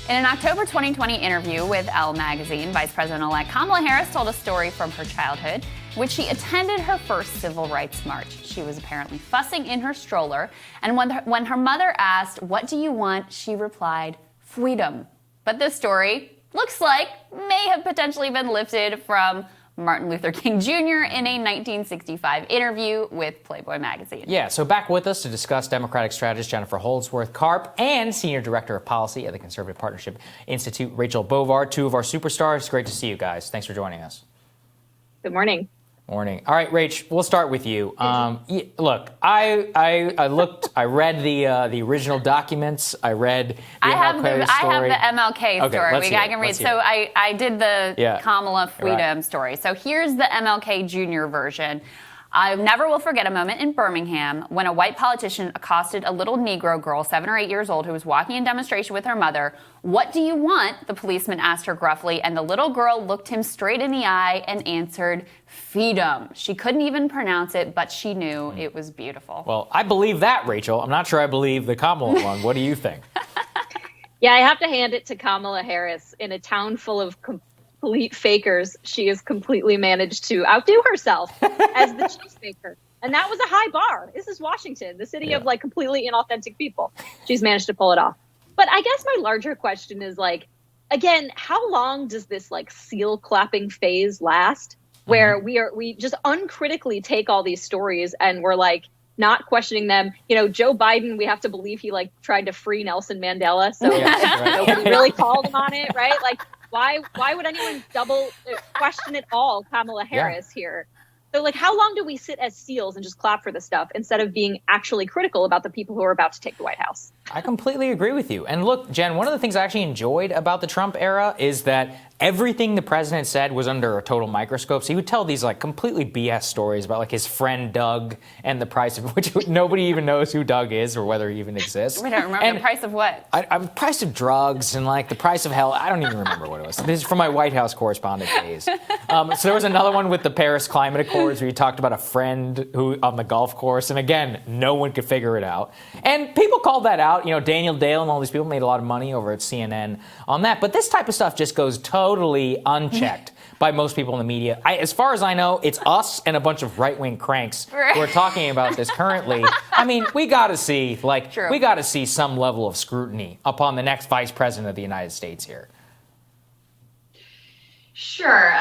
In an October 2020 interview with Elle Magazine, Vice President-elect Kamala Harris told a story from her childhood, in which she attended her first civil rights march. She was apparently fussing in her stroller, and when her mother asked, "What do you want?" she replied, "Fwee-Dom." But this story looks like may have potentially been lifted from Martin Luther King Jr. in a 1965 interview with Playboy magazine. Yeah, so back with us to discuss Democratic strategist Jennifer Holdsworth-Karp and Senior Director of Policy at the Conservative Partnership Institute, Rachel Bovard, two of our superstars. Great to see you guys. Thanks for joining us. Good morning. Morning. All right, Rach, we'll start with you. Look, I looked, I read the original documents. I read the MLK story. I have the MLK story. Okay, I can read. So I did the Kamala Fwee-Dom story. So here's the MLK Jr. version. I never will forget a moment in Birmingham when a white politician accosted a little Negro girl, 7 or 8 years old, who was walking in demonstration with her mother. "What do you want?" the policeman asked her gruffly, and the little girl looked him straight in the eye and answered, "Fwee-Dom." She couldn't even pronounce it, but she knew it was beautiful. Well, I believe that, Rachel. I'm not sure I believe the Kamala one. What do you think? Yeah, I have to hand it to Kamala Harris. In a town full of complete fakers, she has completely managed to outdo herself as the cheesemaker. And that was a high bar. This is Washington, the city of like completely inauthentic people. She's managed to pull it off. But I guess my larger question is like, again, how long does this like seal clapping phase last where we just uncritically take all these stories and we're like not questioning them? You know, Joe Biden, we have to believe he like tried to free Nelson Mandela. So nobody really called him on it, right? Like, why would anyone double question it all, Kamala Harris here? So, like, how long do we sit as seals and just clap for this stuff instead of being actually critical about the people who are about to take the White House? I completely agree with you. And look, Jen, one of the things I actually enjoyed about the Trump era is that everything the president said was under a total microscope. So he would tell these like completely BS stories about like his friend Doug and the price of which nobody even knows who Doug is or whether he even exists. We don't remember the price of what? Price of drugs and like the price of hell. I don't even remember what it was. This is from my White House correspondent days. So there was another one with the Paris Climate Accords where he talked about a friend who on the golf course. And again, no one could figure it out. And people called that out. You know, Daniel Dale and all these people made a lot of money over at CNN on that. But this type of stuff just goes totally unchecked by most people in the media. As far as I know, it's us and a bunch of right-wing cranks who are talking about this currently. I mean, we got to see some level of scrutiny upon the next vice president of the United States here. Sure.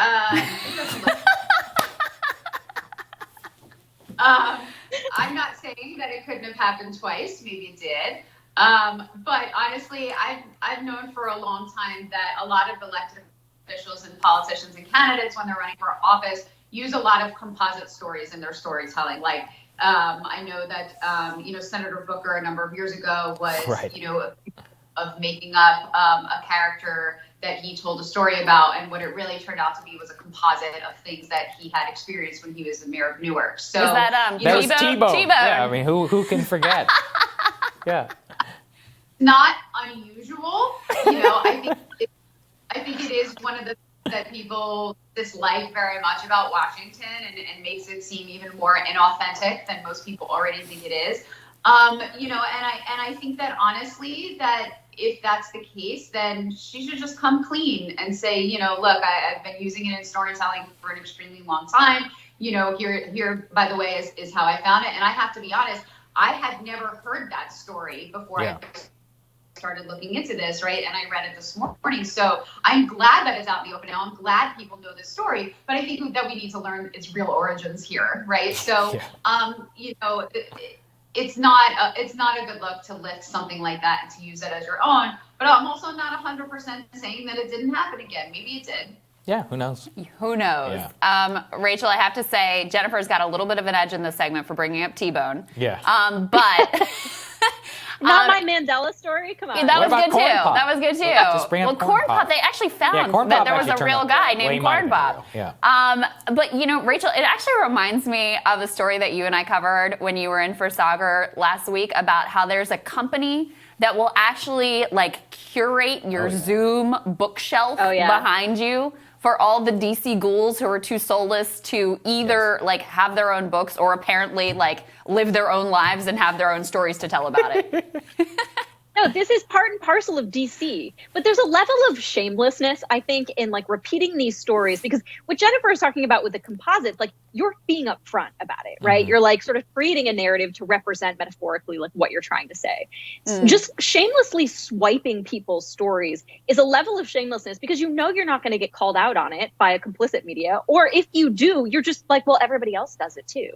I'm not saying that it couldn't have happened twice. Maybe it did. But honestly, I've known for a long time that a lot of elected officials and politicians and candidates, when they're running for office, use a lot of composite stories in their storytelling. Like, I know that, Senator Booker a number of years ago was, of making up a character that he told a story about, and what it really turned out to be was a composite of things that he had experienced when he was the mayor of Newark. So is that was T-Bone. Yeah, I mean, who can forget? Yeah. Not unusual. I think it is one of the things that people dislike very much about Washington and makes it seem even more inauthentic than most people already think it is. And I think that honestly, that if that's the case, then she should just come clean and say, look, I've been using it in storytelling for an extremely long time. Here, by the way, is how I found it. And I have to be honest, I had never heard that story before I started looking into this, right? And I read it this morning. So I'm glad that it's out in the open now. I'm glad people know this story, but I think that we need to learn its real origins here, right? So, it's not a good look to lift something like that and to use it as your own. But I'm also not 100% saying that it didn't happen again. Maybe it did. Yeah, who knows? Who knows? Yeah. Rachel, I have to say, Jennifer's got a little bit of an edge in this segment for bringing up T-Bone. Yeah. But not my Mandela story. Come on. Yeah, that was good too. That was good too. Just bring up Corn Pop. They actually found that there was a real guy named Corn Pop. Yeah. But Rachel, it actually reminds me of a story that you and I covered when you were in for Sagar last week about how there's a company that will actually like curate your Zoom bookshelf behind you for all the DC ghouls who are too soulless to either like have their own books or apparently like live their own lives and have their own stories to tell about it. No, this is part and parcel of DC. But there's a level of shamelessness, I think, in like repeating these stories, because what Jennifer is talking about with the composites, like you're being upfront about it, right? You're like sort of creating a narrative to represent metaphorically like what you're trying to say. Just shamelessly swiping people's stories is a level of shamelessness because you know you're not going to get called out on it by a complicit media. Or if you do, you're just like, well, everybody else does it too.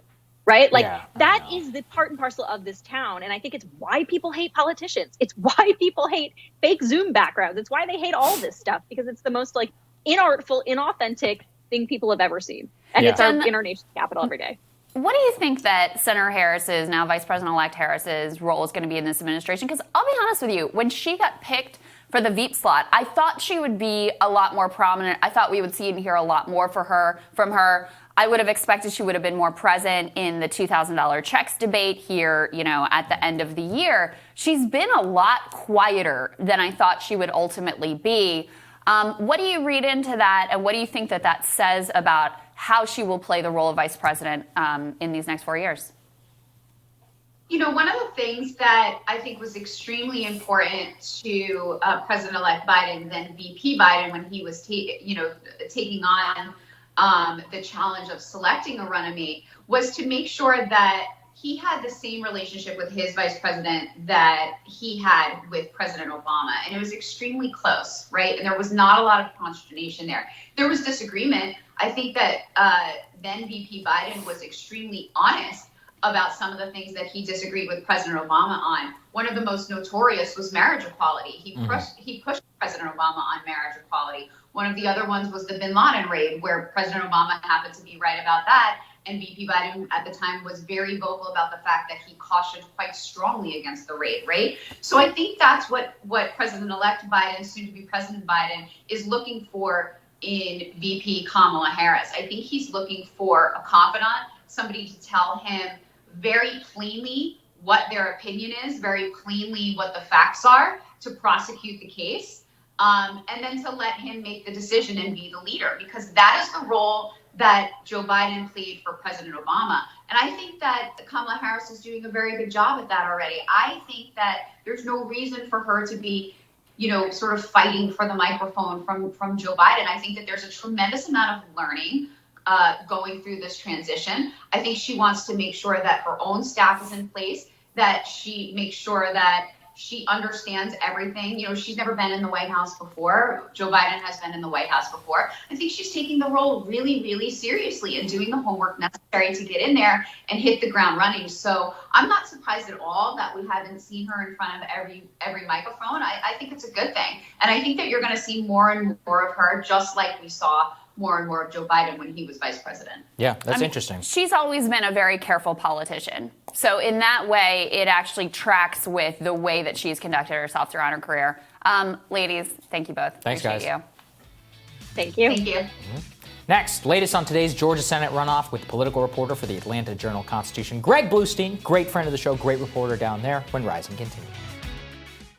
Right? Like that is the part and parcel of this town. And I think it's why people hate politicians. It's why people hate fake Zoom backgrounds. It's why they hate all this stuff, because it's the most like inartful, inauthentic thing people have ever seen. And it's in our nation's capital every day. What do you think that Senator Harris's, now Vice President-elect Harris's, role is going to be in this administration? Because I'll be honest with you, when she got picked for the Veep slot, I thought she would be a lot more prominent. I thought we would see and hear a lot more from her. I would have expected she would have been more present in the $2,000 checks debate here, at the end of the year. She's been a lot quieter than I thought she would ultimately be. What do you read into that, and what do you think that says about how she will play the role of vice president in these next 4 years? One of the things that I think was extremely important to President-elect Biden, then VP Biden, when he was taking on the challenge of selecting a running mate, was to make sure that he had the same relationship with his vice president that he had with President Obama. And it was extremely close, right? And there was not a lot of consternation there. There was disagreement. I think that then VP Biden was extremely honest about some of the things that he disagreed with President Obama on. One of the most notorious was marriage equality. He pushed President Obama on marriage equality. One of the other ones was the bin Laden raid, where President Obama happened to be right about that. And VP Biden at the time was very vocal about the fact that he cautioned quite strongly against the raid, right? So I think that's what President-elect Biden, soon to be President Biden, is looking for in VP Kamala Harris. I think he's looking for a confidant, somebody to tell him very plainly what their opinion is, very plainly what the facts are, to prosecute the case, and then to let him make the decision and be the leader, because that is the role that Joe Biden played for President Obama. And I think that Kamala Harris is doing a very good job at that already. I think that there's no reason for her to be, sort of fighting for the microphone from Joe Biden. I think that there's a tremendous amount of learning going through this transition. I think she wants to make sure that her own staff is in place, that she makes sure that she understands everything. She's never been in the White House before. Joe Biden has been in the White House before. I think she's taking the role really, really seriously and doing the homework necessary to get in there and hit the ground running. So I'm not surprised at all that we haven't seen her in front of every microphone. I think it's a good thing. And I think that you're going to see more and more of her, just like we saw more and more of Joe Biden when he was vice president. Yeah, that's interesting. She's always been a very careful politician. So in that way, it actually tracks with the way that she's conducted herself throughout her career. Ladies, thank you both. Thanks, Appreciate guys. Thank you. Thank you. Next, latest on today's Georgia Senate runoff with political reporter for the Atlanta Journal-Constitution, Greg Bluestein, great friend of the show, great reporter down there, when Rising continues.